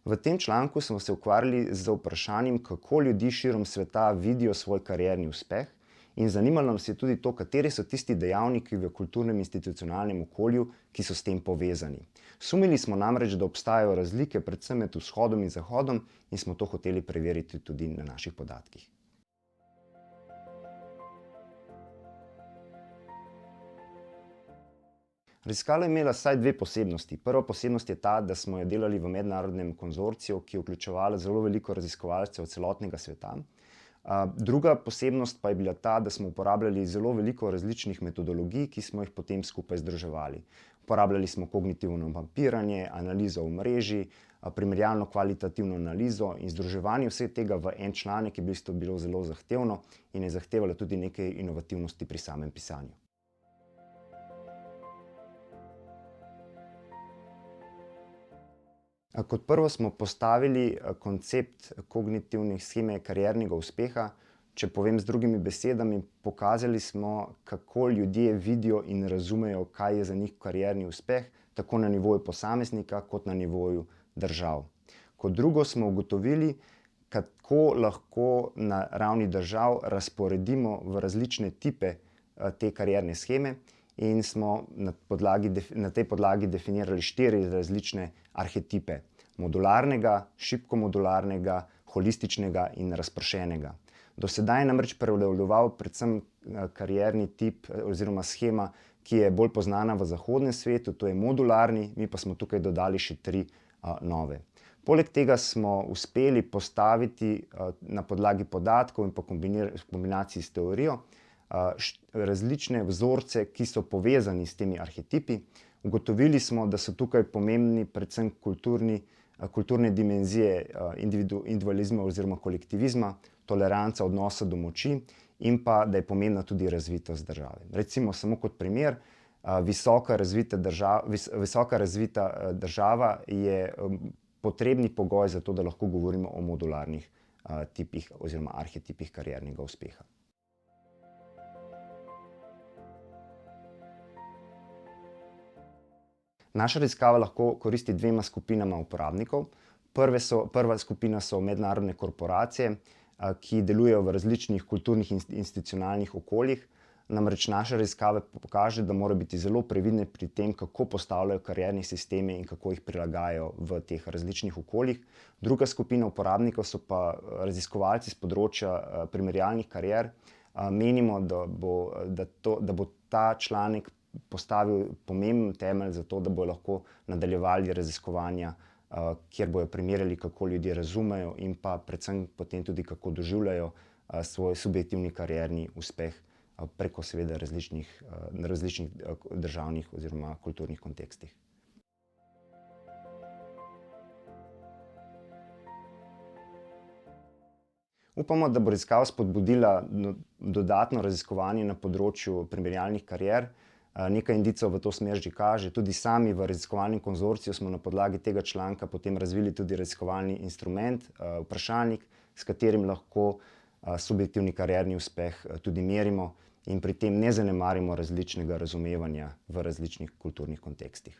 V tem članku smo se ukvarjali z vprašanjem, kako ljudi širom sveta vidijo svoj karierni uspeh, in zanimalo nas je tudi to, kateri so tisti dejavniki v kulturnem institucionalnem okolju, ki so s tem povezani. Sumili smo namreč, da obstajajo razlike predvsem med vzhodom in zahodom, in smo to hoteli preveriti tudi na naših podatkih. Raziskava je imela vsaj dve posebnosti. Prva posebnost je ta, da smo jo delali v mednarodnem konzorciju, ki je vključevala zelo veliko raziskovalcev celotnega sveta. Druga posebnost pa je bila ta, da smo uporabljali zelo veliko različnih metodologij, ki smo jih potem skupaj združevali. Uporabljali smo kognitivno mapiranje, analizo omrežij, primerjalno kvalitativno analizo, in združevanje vsega tega v en članek je v bistvu bilo zelo zahtevno in je zahtevalo tudi nekaj inovativnosti pri samem pisanju. Kot prvo smo postavili koncept kognitivne sheme kariernega uspeha. Če povem z drugimi besedami, pokazali smo, kako ljudje vidijo in razumejo, kaj je za njih karierni uspeh, tako na nivoju posameznika kot na nivoju držav. Kot drugo smo ugotovili, kako lahko na ravni držav razporedimo v različne tipe te karierne sheme, in smo na tej podlagi definirali 4 različne arhetipe: modularnega, šibko modularnega, holističnega in razpršenega. Do sedaj je namreč prevladoval predvsem karierni tip oziroma shema, ki je bolj poznana v zahodnem svetu, to je modularni, mi pa smo tukaj dodali še 3 nove. Poleg tega smo uspeli postaviti na podlagi podatkov in po kombinaciji s teorijo različne vzorce, ki so povezani s temi arhetipi. Ugotovili smo, da so tukaj pomembni predvsem kulturne dimenzije individualizma oziroma kolektivizma, toleranca odnosa do moči in pa, da je pomembna tudi razvitost države. Recimo samo kot primer, visoka razvita država je potrebni pogoj za to, da lahko govorimo o modularnih tipih oziroma arhetipih kariernega uspeha. Naša raziskava lahko koristi 2 skupinama uporabnikov. Prva skupina so mednarodne korporacije, ki delujejo v različnih kulturnih in institucionalnih okoljih. Namreč naša raziskava pokaže, da morajo biti zelo previdni pri tem, kako postavljajo karierni sisteme in kako jih prilagajajo v teh različnih okoljih. Druga skupina uporabnikov so pa raziskovalci s področja primerjalnih karier. Menimo, da bo ta članek postavil pomemben temelj za to, da bodo lahko nadaljevali raziskovanja, kjer bodo primerjali, kako ljudje razumejo in pa predvsem potem tudi, kako doživljajo svoj subjektivni karierni uspeh preko seveda različnih državnih oziroma kulturnih kontekstih. Upamo, da bo raziskava spodbudila dodatno raziskovanje na področju primerjalnih karier. Nekaj indicev v to smer že kaže. Tudi sami v raziskovalnem konzorciju smo na podlagi tega članka potem razvili tudi raziskovalni instrument, vprašalnik, s katerim lahko subjektivni karierni uspeh tudi merimo in pri tem ne zanemarimo različnega razumevanja v različnih kulturnih kontekstih.